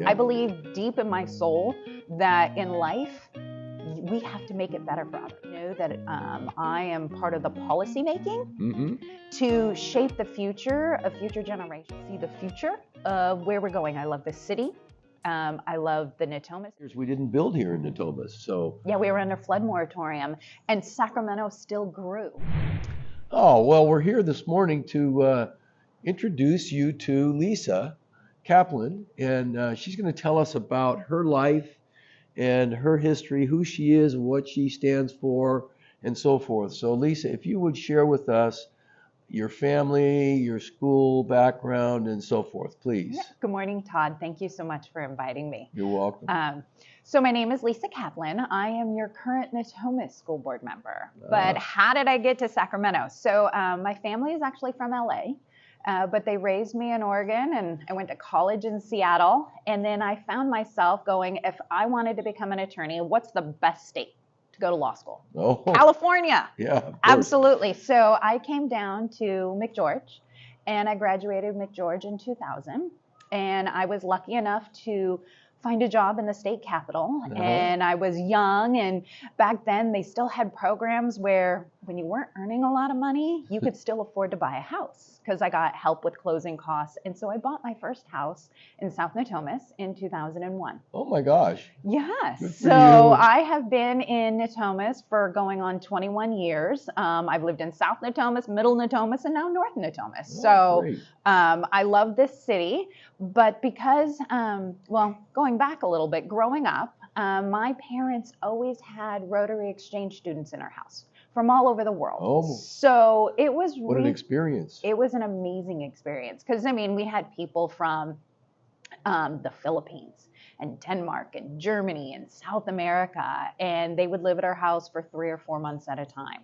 I believe deep in my soul that in life, we have to make it better for others. Know that I am part of the policy making to shape the future of future generations. See the future of where we're going. I love this city. I love the Natomas. We didn't build here in Natomas, so. Yeah, we were under flood moratorium, and Sacramento still grew. Oh, well, we're here this morning to introduce you to Lisa Kaplan, and she's going to tell us about her life and her history, who she is, what she stands for, and so forth. So, Lisa, if you would share with us your family, your school background, and so forth, please. Yeah. Good morning, Todd. Thank you so much for inviting me. You're welcome. So my name is Lisa Kaplan. I am your current Natomas school board member. But how did I get to Sacramento? So my family is actually from LA, but they raised me in Oregon, and I went to college in Seattle. And then I found myself going, if I wanted to become an attorney, what's the best state to go to law school? Oh, California. Yeah, absolutely. So I came down to McGeorge, and I graduated McGeorge in 2000. And I was lucky enough to find a job in the state capitol. And I was young, and back then they still had programs where when you weren't earning a lot of money, you could still afford to buy a house, because I got help with closing costs. And so I bought my first house in South Natomas in 2001. Oh my gosh. Yes. Good for So you. I have been in Natomas for going on 21 years. I've lived in South Natomas, Middle Natomas, and now North Natomas. Great. I love this city, but because, going back a little bit, growing up, my parents always had Rotary Exchange students in our house from all over the world. Oh. So it was What an experience. It was an amazing experience, because I mean, we had people from the Philippines and Denmark and Germany and South America, and they would live at our house for 3 or 4 months at a time.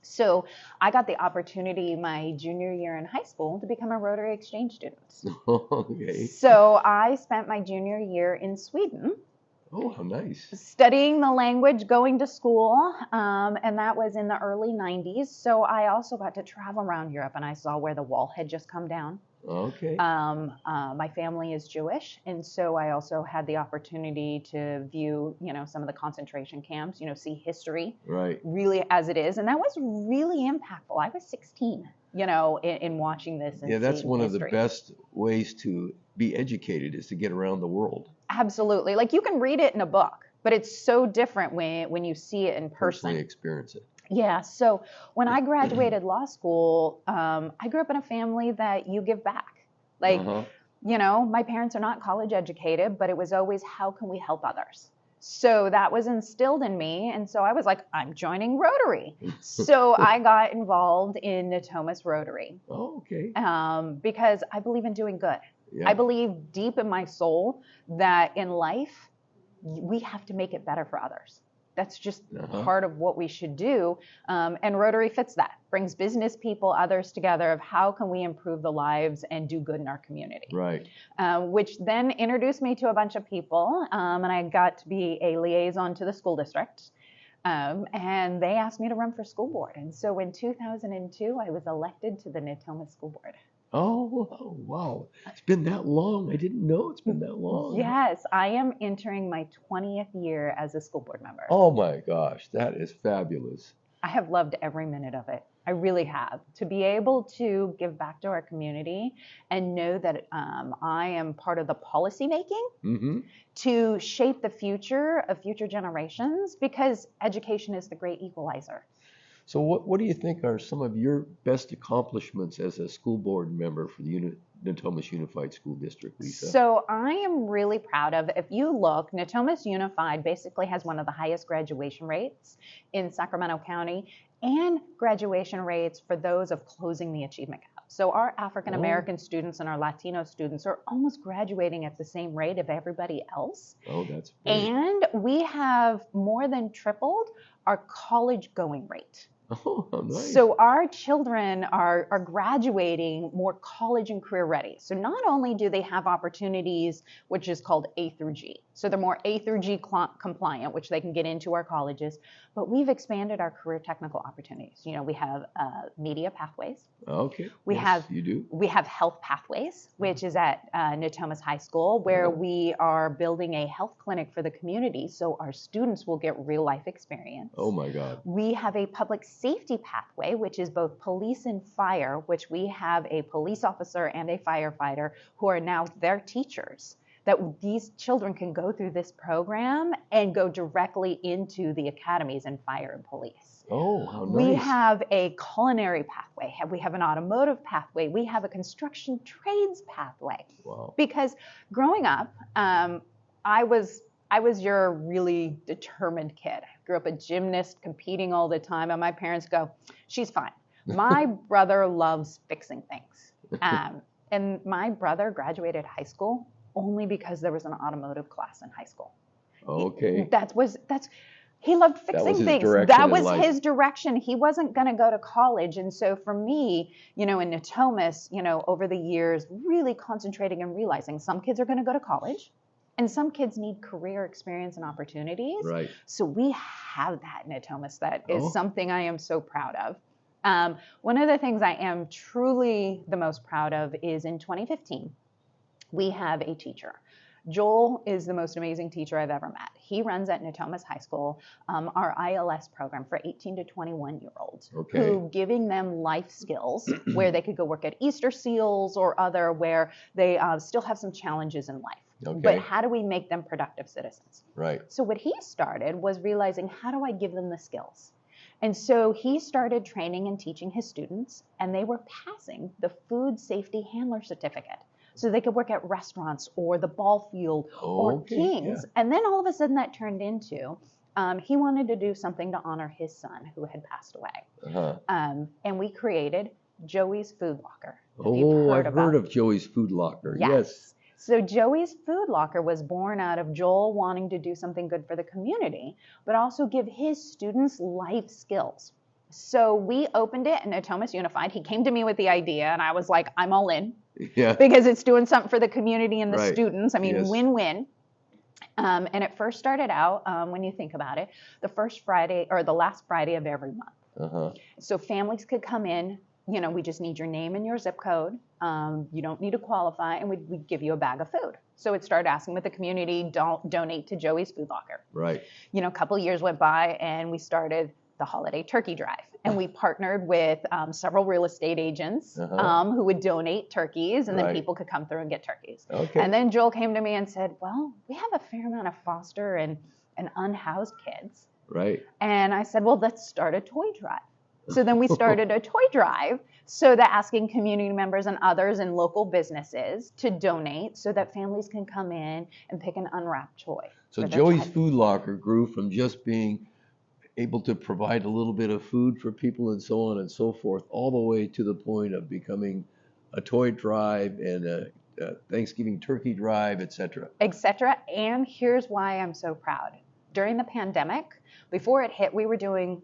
So I got the opportunity my junior year in high school to become a Rotary Exchange student. Okay. So I spent my junior year in Sweden. Oh, how nice. Studying the language, going to school, and that was in the early 90s. So I also got to travel around Europe, and I saw where the wall had just come down. Okay. My family is Jewish, and so I also had the opportunity to view, some of the concentration camps, see history really as it is, and that was really impactful. I was 16, in watching this. And that's one history. of the best ways to be educated, is to get around the world. Absolutely. Like, you can read it in a book, but it's so different when you see it in person. Personally experience it. Yeah. So when I graduated law school, I grew up in a family that you give back. Like, my parents are not college educated, but it was always, how can we help others? So that was instilled in me. And so I was like, I'm joining Rotary. So I got involved in Natomas Rotary. Oh, okay. Because I believe in doing good. Yeah. I believe deep in my soul that in life, we have to make it better for others. That's just part of what we should do. And Rotary fits that, brings business people, others together of how can we improve the lives and do good in our community. Right. Which then introduced me to a bunch of people, and I got to be a liaison to the school district. And they asked me to run for school board. And so in 2002, I was elected to the Natomas School Board. Oh, wow. It's been that long. I didn't know it's been that long. Yes, I am entering my 20th year as a school board member. Oh my gosh, that is fabulous. I have loved every minute of it. I really have. To be able to give back to our community and know that I am part of the policy making to shape the future of future generations, because education is the great equalizer. So what do you think are some of your best accomplishments as a school board member for the Natomas Unified School District, Lisa? So I am really proud of, if you look, Natomas Unified basically has one of the highest graduation rates in Sacramento County, and graduation rates for those of closing the achievement gap. So our African American students and our Latino students are almost graduating at the same rate of everybody else. Oh, that's great. And we have more than tripled our college going rate. Oh, how nice. So our children are graduating more college and career ready. So not only do they have opportunities, which is called A through G. So they're more A through G compliant, which they can get into our colleges, but we've expanded our career technical opportunities. You know, we have media pathways. Okay. We Yes, have you do. We have health pathways, which is at Natomas High School, where we are building a health clinic for the community, so our students will get real life experience. Oh my God. We have a public safety pathway, which is both police and fire, which we have a police officer and a firefighter who are now their teachers. That these children can go through this program and go directly into the academies in fire and police. Oh, how nice. We have a culinary pathway. We have an automotive pathway. We have a construction trades pathway. Wow. Because growing up, I was your really determined kid. I grew up a gymnast, competing all the time, and my parents go, she's fine. My brother loves fixing things. And my brother graduated high school only because there was an automotive class in high school. Okay. He loved fixing things. That was his direction. He wasn't going to go to college. And so for me, you know, in Natomas, you know, over the years, really concentrating and realizing some kids are going to go to college and some kids need career experience and opportunities. Right. So we have that in Natomas. That is something I am so proud of. One of the things I am truly the most proud of is in 2015, we have a teacher. Joel is the most amazing teacher I've ever met. He runs at Natomas High School our ILS program for 18 to 21-year-olds, who giving them life skills where they could go work at Easter Seals or other where they still have some challenges in life. Okay. But how do we make them productive citizens? Right. So what he started was realizing, how do I give them the skills? And so he started training and teaching his students, and they were passing the food safety handler certificate. So they could work at restaurants or the ball field or King's. Yeah. And then all of a sudden that turned into, he wanted to do something to honor his son who had passed away. And we created Joey's Food Locker. I've heard of Joey's Food Locker. Yes. So Joey's Food Locker was born out of Joel wanting to do something good for the community, but also give his students life skills. So we opened it in Natomas Unified. He came to me with the idea, and I was like, I'm all in. Yeah. Because it's doing something for the community and the students. I mean, win-win. And it first started out, when you think about it, the first Friday or the last Friday of every month. So families could come in. You know, we just need your name and your zip code. You don't need to qualify, and we'd give you a bag of food. So it started asking with the community, don't donate to Joey's Food Locker. Right. You know, a couple of years went by, and we started the holiday turkey drive. And we partnered with several real estate agents who would donate turkeys, and then people could come through and get turkeys. Okay. And then Joel came to me and said, well, we have a fair amount of foster and unhoused kids. Right. And I said, well, let's start a toy drive. So then we started a toy drive, so that asking community members and others and local businesses to donate so that families can come in and pick an unwrapped toy. So Joey's Food Locker grew from just being able to provide a little bit of food for people and so on and so forth, all the way to the point of becoming a toy drive and a Thanksgiving turkey drive, et cetera. Et cetera. And here's why I'm so proud. During the pandemic, before it hit, we were doing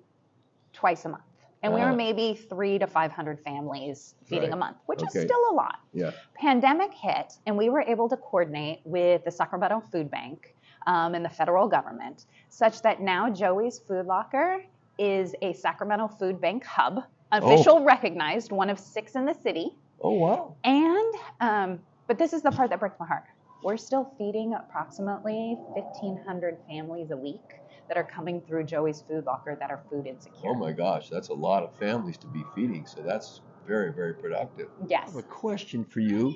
twice a month. And we were maybe 300 to 500 families feeding a month, which is still a lot. Yeah. Pandemic hit, and we were able to coordinate with the Sacramento Food Bank and the federal government, such that now Joey's Food Locker is a Sacramento Food Bank hub, official recognized, one of 6 in the city. Oh, wow. And, but this is the part that breaks my heart. We're still feeding approximately 1,500 families a week that are coming through Joey's Food Locker that are food insecure. Oh my gosh, that's a lot of families to be feeding, so that's very, very productive. Yes. I have a question for you.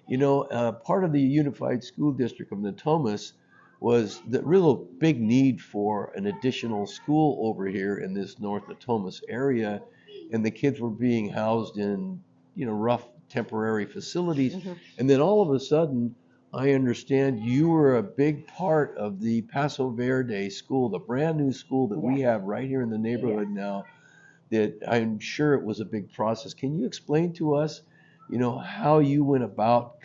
You know, part of the Unified School District of Natomas was the real big need for an additional school over here in this North Natomas area, and the kids were being housed in, you know, rough temporary facilities, and then all of a sudden, I understand you were a big part of the Paso Verde school, the brand new school that we have right here in the neighborhood now, that I'm sure it was a big process. Can you explain to us, you know, how you went about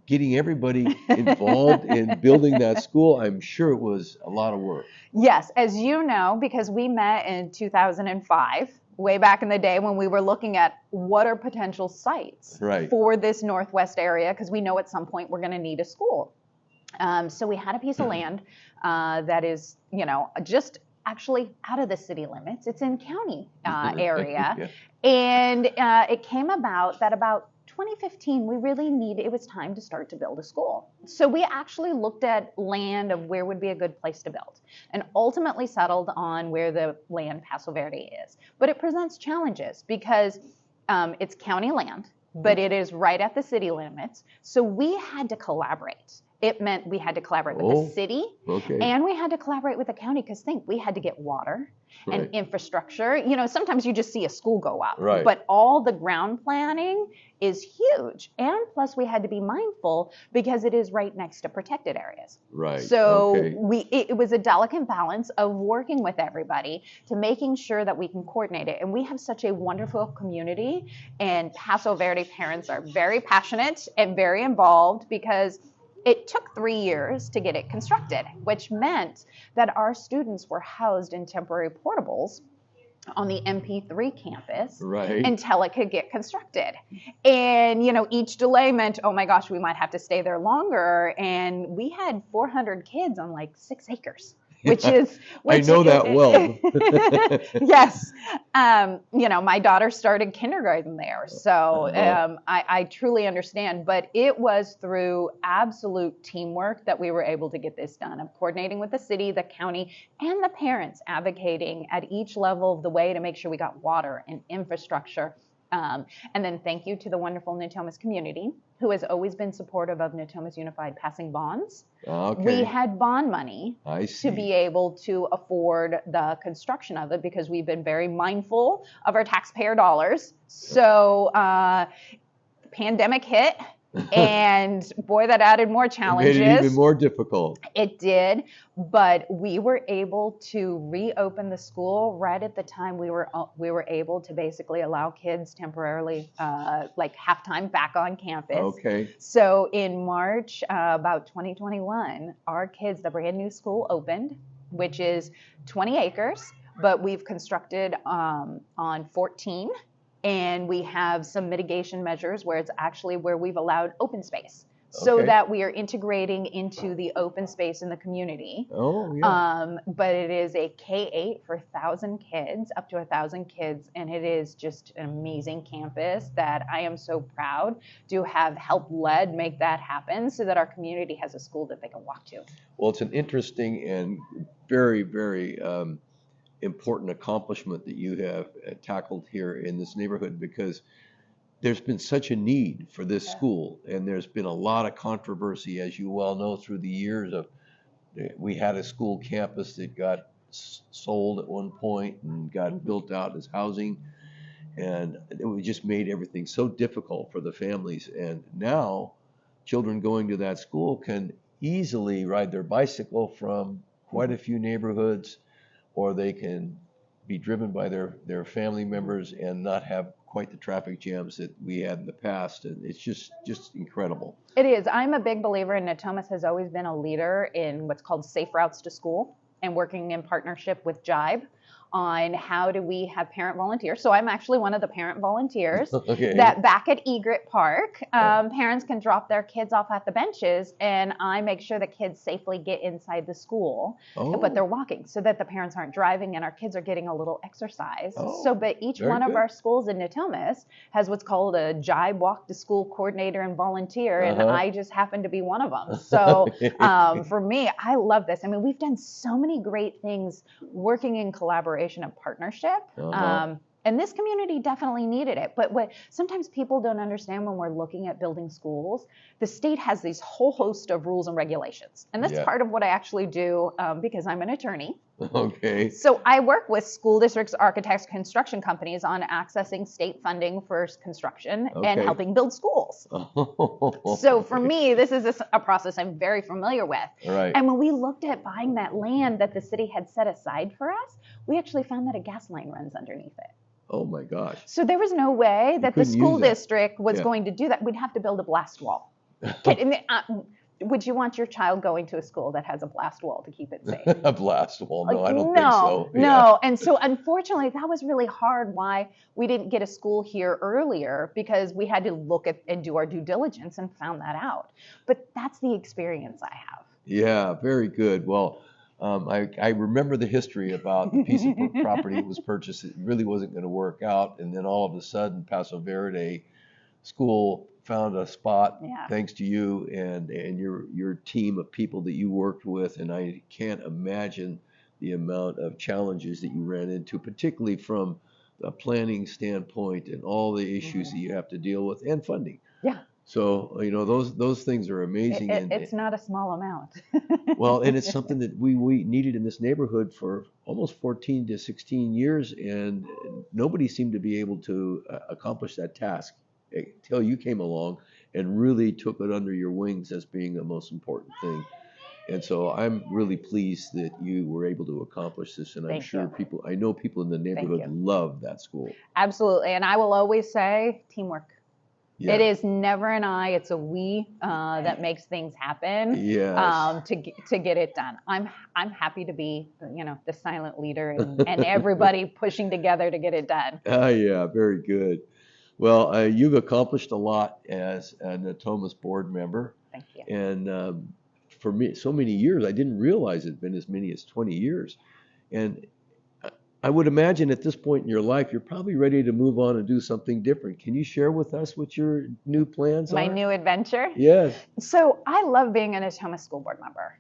getting everybody involved in building that school. I'm sure it was a lot of work. Yes, as you know, because we met in 2005, way back in the day when we were looking at what are potential sites for this Northwest area, because we know at some point we're going to need a school. So we had a piece of land that is, just actually out of the city limits. It's in county area. Yeah. And it came about that about 2015, it was time to start to build a school. So we actually looked at land of where would be a good place to build and ultimately settled on where the land Paso Verde is. But it presents challenges because it's county land, but it is right at the city limits. So we had to collaborate. It meant we had to collaborate with the city and we had to collaborate with the county because we had to get water and infrastructure. Sometimes you just see a school go up, but all the ground planning is huge. And plus we had to be mindful because it is right next to protected areas. Right. So it was a delicate balance of working with everybody to making sure that we can coordinate it. And we have such a wonderful community, and Paso Verde parents are very passionate and very involved because it took 3 years to get it constructed, which meant that our students were housed in temporary portables on the MP3 campus until it could get constructed. And, each delay meant, oh my gosh, we might have to stay there longer. And we had 400 kids on like 6 acres. I know that well. Yes. My daughter started kindergarten there. So I truly understand. But it was through absolute teamwork that we were able to get this done, of coordinating with the city, the county, and the parents advocating at each level of the way to make sure we got water and infrastructure. And then thank you to the wonderful Natomas community who has always been supportive of Natomas Unified passing bonds. We had bond money to be able to afford the construction of it because we've been very mindful of our taxpayer dollars. So pandemic hit. And boy, that added more challenges. It made it even more difficult. It did, but we were able to reopen the school right at the time we were able to basically allow kids temporarily, like half-time back on campus. Okay. So in March, about 2021, our kids, the brand new school opened, which is 20 acres, but we've constructed on 14. And we have some mitigation measures where it's actually where we've allowed open space so that we are integrating into the open space in the community. But it is a K-8 for 1,000 kids, up to 1,000 kids. And it is just an amazing campus that I am so proud to have helped make that happen so that our community has a school that they can walk to. Well, it's an interesting and very, very important accomplishment that you have tackled here in this neighborhood because there's been such a need for this school, and there's been a lot of controversy, as you well know, through the years of we had a school campus that got sold at one point and got built out as housing, and it just made everything so difficult for the families. And now children going to that school can easily ride their bicycle from quite a few neighborhoods, or they can be driven by their family members and not have quite the traffic jams that we had in the past. And it's just incredible. It is. I'm a big believer, and Natomas has always been a leader in what's called safe routes to school and working in partnership with Jibe on how do we have parent volunteers. So I'm actually one of the parent volunteers that back at Egret Park, parents can drop their kids off at the benches, and I make sure the kids safely get inside the school, but they're walking so that the parents aren't driving and our kids are getting a little exercise. But each one of our schools in Natomas has what's called a Jibe Walk to School coordinator and volunteer, and I just happen to be one of them. So for me, I love this. I mean, we've done so many great things working in collaboration and partnership. And this community definitely needed it. But what sometimes people don't understand when we're looking at building schools, the state has these whole host of rules and regulations. And that's part of what I actually do because I'm an attorney. So I work with school districts, architects, construction companies on accessing state funding for construction and helping build schools. So for me, this is a process I'm very familiar with. And when we looked at buying that land that the city had set aside for us, we actually found that a gas line runs underneath it. Oh my gosh. So there was no way that the school district was going to do that. We'd have to build a blast wall. Would you want your child going to a school that has a blast wall to keep it safe? A blast wall? No, Like, I don't think so. no. Yeah. And so unfortunately, that was really hard why we didn't get a school here earlier, because we had to look at and do our due diligence and found that out. But that's the experience I have. Yeah, very good. Well, I remember the history about the piece of property that was purchased. It really wasn't going to work out. And then all of a sudden, Paso Verde School found a spot Yeah. thanks to you and your team of people that you worked with. And I can't imagine the amount of challenges that you ran into, particularly from a planning standpoint and all the issues that you have to deal with, and funding. Yeah. So, those things are amazing. It's not a small amount. Well, and it's something that we needed in this neighborhood for almost 14 to 16 years, and nobody seemed to be able to accomplish that task until you came along and really took it under your wings as being the most important thing. And so I'm really pleased that you were able to accomplish this, and I'm sure I know people in the neighborhood love that school. Absolutely, and I will always say teamwork. Yeah. It is never an I, it's a we that makes things happen. Yes. To get it done. I'm happy to be, the silent leader and everybody pushing together to get it done. Yeah, very good. Well, you've accomplished a lot as a Natomas board member. Thank you. And for me, so many years, I didn't realize it'd been as many as 20 years. And I would imagine at this point in your life, you're probably ready to move on and do something different. Can you share with us what your new plans are? My new adventure? Yes. So I love being a Natomas school board member.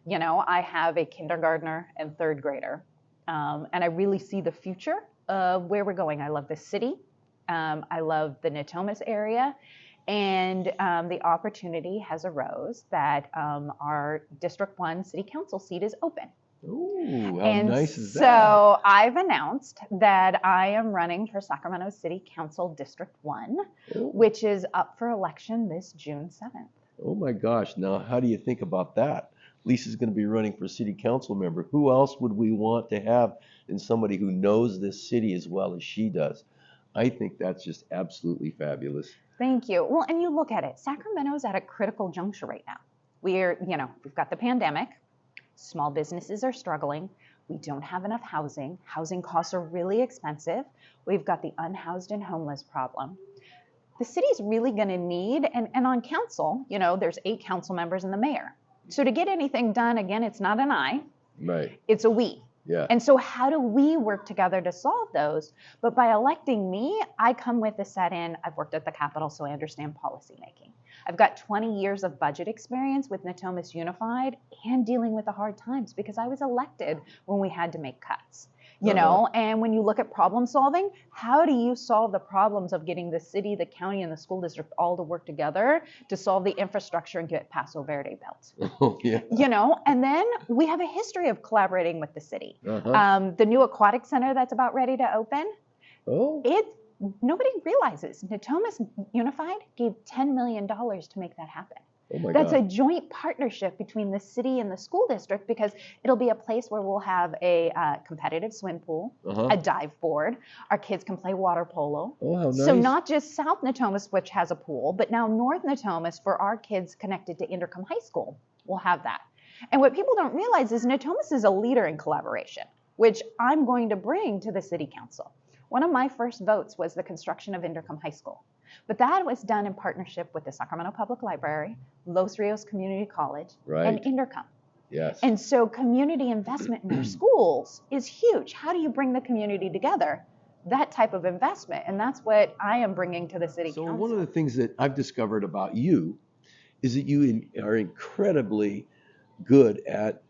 I have a kindergartner and third grader, and I really see the future of where we're going. I love the city. I love the Natomas area. And the opportunity has arose that our District 1 City Council seat is open. Ooh, how nice is that? So I've announced that I am running for Sacramento City Council District 1, which is up for election this June 7th. Oh my gosh. Now, how do you think about that? Lisa's going to be running for city council member. Who else would we want to have in somebody who knows this city as well as she does? I think that's just absolutely fabulous. Thank you. Well, and you look at it, Sacramento's at a critical juncture right now. We've got the pandemic. Small businesses are struggling. We don't have enough housing. Housing costs are really expensive. We've got the unhoused and homeless problem. The city's really going to need, and on council, there's 8 council members and the mayor. So to get anything done, again, it's not an I, right? It's a we. Yeah. And so how do we work together to solve those? But by electing me, I come with a set-in. I've worked at the Capitol, so I understand policymaking. I've got 20 years of budget experience with Natomas Unified and dealing with the hard times because I was elected when we had to make cuts. And when you look at problem solving, how do you solve the problems of getting the city, the county, and the school district all to work together to solve the infrastructure and get Paso Verde built? Oh, yeah. And then we have a history of collaborating with the city. The new aquatic center that's about ready to open, nobody realizes Natomas Unified gave $10 million to make that happen. Oh my That's God. a joint partnership between the city and the school district because it'll be a place where we'll have a competitive swim pool, a dive board. Our kids can play water polo. Oh, how nice. So not just South Natomas, which has a pool, but now North Natomas for our kids connected to Intercom High School. We'll have that. And what people don't realize is Natomas is a leader in collaboration, which I'm going to bring to the city council. One of my first votes was the construction of Intercom High School. But that was done in partnership with the Sacramento Public Library, Los Rios Community College, and Intercom. Yes. And so community investment in our schools is huge. How do you bring the community together? That type of investment. And that's what I am bringing to the city council. So one of the things that I've discovered about you is that you are incredibly good at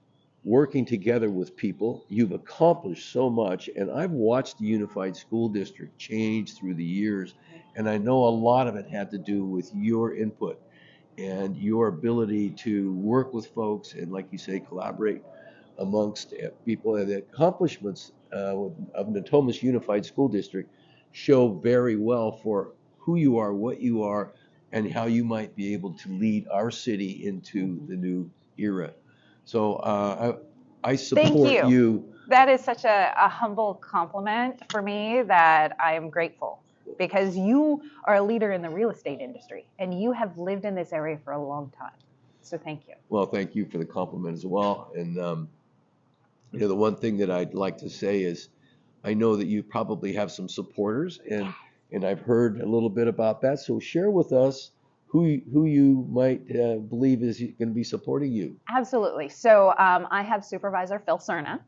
working together with people. You've accomplished so much, and I've watched the Unified School District change through the years, and I know a lot of it had to do with your input and your ability to work with folks and, like you say, collaborate amongst people. And the accomplishments of Natomas Unified School District show very well for who you are, what you are, and how you might be able to lead our city into the new era. So I support you. That is such a humble compliment for me that I am grateful. because you are a leader in the real estate industry and you have lived in this area for a long time. So thank you. Well, thank you for the compliment as well. And the one thing that I'd like to say is, I know that you probably have some supporters, and I've heard a little bit about that. So share with us who you might believe is going to be supporting you. Absolutely. So I have Supervisor Phil Cerna,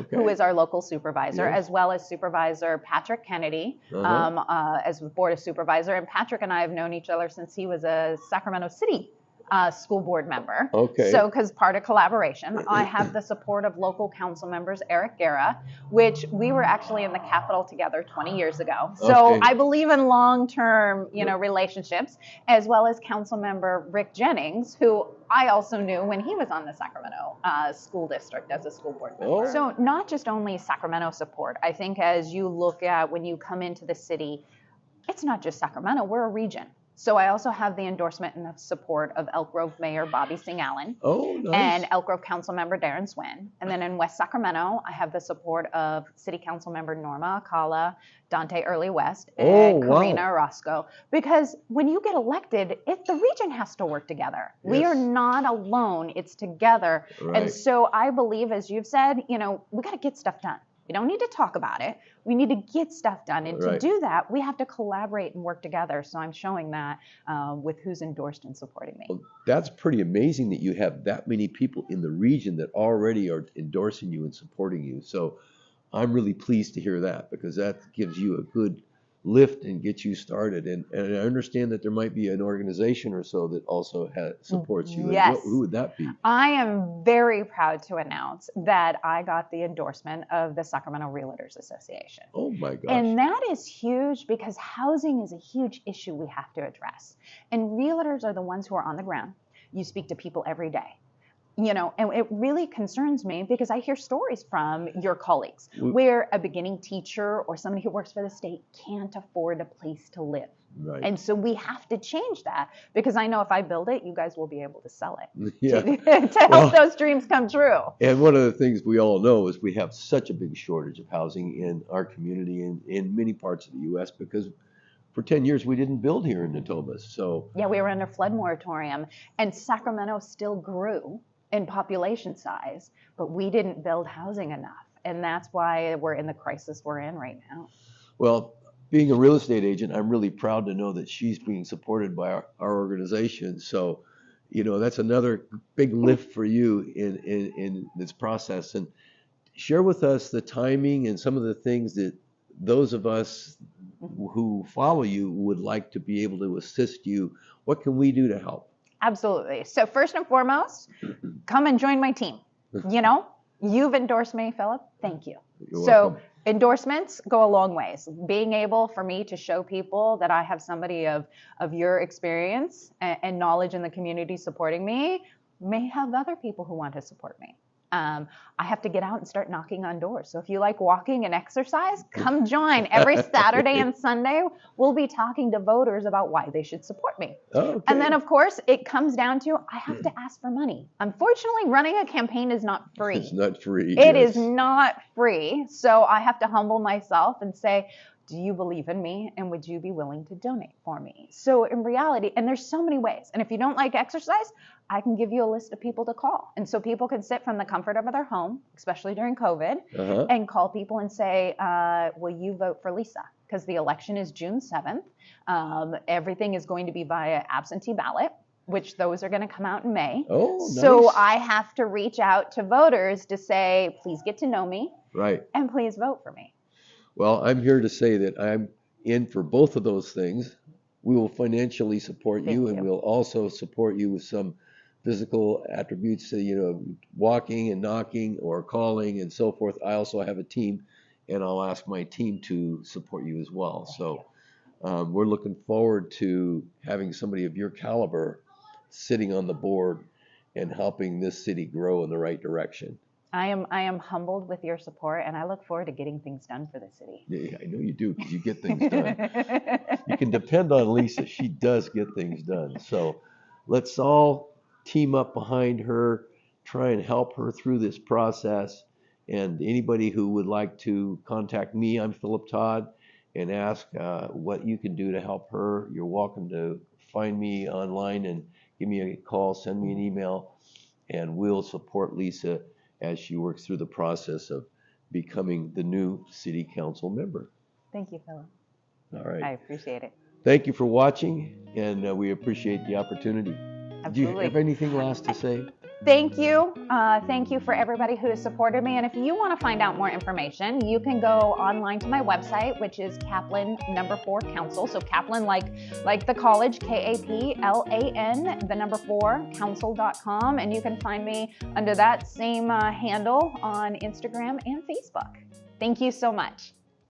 who is our local supervisor, as well as Supervisor Patrick Kennedy as Board of Supervisor. And Patrick and I have known each other since he was a Sacramento City school board member. So, because part of collaboration, I have the support of local council members, Eric Guerra, which we were actually in the Capitol together 20 years ago. So I believe in long-term, relationships, as well as council member Rick Jennings, who I also knew when he was on the Sacramento School District as a school board member. So not just only Sacramento support. I think as you look at when you come into the city, it's not just Sacramento, we're a region. So I also have the endorsement and the support of Elk Grove Mayor Bobby Singh Allen and Elk Grove Council Member Darren Swin. And then in West Sacramento, I have the support of City Council Member Norma Acala, Dante Early West, and Karina Orozco. Because when you get elected, the region has to work together. We are not alone, it's together. And so I believe, as you've said, we got to get stuff done. We don't need to talk about it. We need to get stuff done. And to do that, we have to collaborate and work together. So I'm showing that with who's endorsed and supporting me. Well, that's pretty amazing that you have that many people in the region that already are endorsing you and supporting you. So I'm really pleased to hear that, because that gives you a good lift and get you started. And I understand that there might be an organization or so that also supports you. Yes. Who would that be? I am very proud to announce that I got the endorsement of the Sacramento Realtors Association. Oh my gosh. And that is huge, because housing is a huge issue we have to address. And realtors are the ones who are on the ground. You speak to people every day. And it really concerns me, because I hear stories from your colleagues where a beginning teacher or somebody who works for the state can't afford a place to live. And so we have to change that, because I know if I build it, you guys will be able to sell it to help those dreams come true. And one of the things we all know is we have such a big shortage of housing in our community and in many parts of the U.S. because for 10 years we didn't build here in Natomas. So yeah, we were under flood moratorium, and Sacramento still grew in population size, but we didn't build housing enough. And that's why we're in the crisis we're in right now. Well, being a real estate agent, I'm really proud to know that she's being supported by our organization. So, that's another big lift for you in this process. And share with us the timing and some of the things that those of us who follow you would like to be able to assist you. What can we do to help? Absolutely. So first and foremost, come and join my team. You've endorsed me, Philip. Thank you. You're welcome. Endorsements go a long ways. Being able for me to show people that I have somebody of your experience and knowledge in the community supporting me may have other people who want to support me. I have to get out and start knocking on doors. So if you like walking and exercise, come join. Every Saturday and Sunday, we'll be talking to voters about why they should support me. And then, of course, it comes down to I have to ask for money. Unfortunately, running a campaign is not free. It's not free. It is not free. So I have to humble myself and say, do you believe in me, and would you be willing to donate for me? So in reality, and there's so many ways. And if you don't like exercise, I can give you a list of people to call. And so people can sit from the comfort of their home, especially during COVID, and call people and say, will you vote for Lisa? Because the election is June 7th. Everything is going to be via absentee ballot, which those are going to come out in May. So I have to reach out to voters to say, please get to know me. And please vote for me. Well, I'm here to say that I'm in for both of those things. We will financially support you, and we'll also support you with some physical attributes, walking and knocking or calling and so forth. I also have a team, and I'll ask my team to support you as well. So we're looking forward to having somebody of your caliber sitting on the board and helping this city grow in the right direction. I am humbled with your support, and I look forward to getting things done for the city. Yeah, I know you do, because you get things done. You can depend on Lisa. She does get things done. So let's all team up behind her, try and help her through this process. And anybody who would like to contact me, I'm Philip Todd, and ask what you can do to help her, you're welcome to find me online and give me a call, send me an email, and we'll support Lisa as she works through the process of becoming the new city council member. Thank you, Philip. All right. I appreciate it. Thank you for watching, and we appreciate the opportunity. Absolutely. Do you have anything last to say? Thank you. Thank you for everybody who has supported me. And if you want to find out more information, you can go online to my website, which is Kaplan 4 Council. So Kaplan, like the college, KAPLAN 4 council.com. And you can find me under that same handle on Instagram and Facebook. Thank you so much.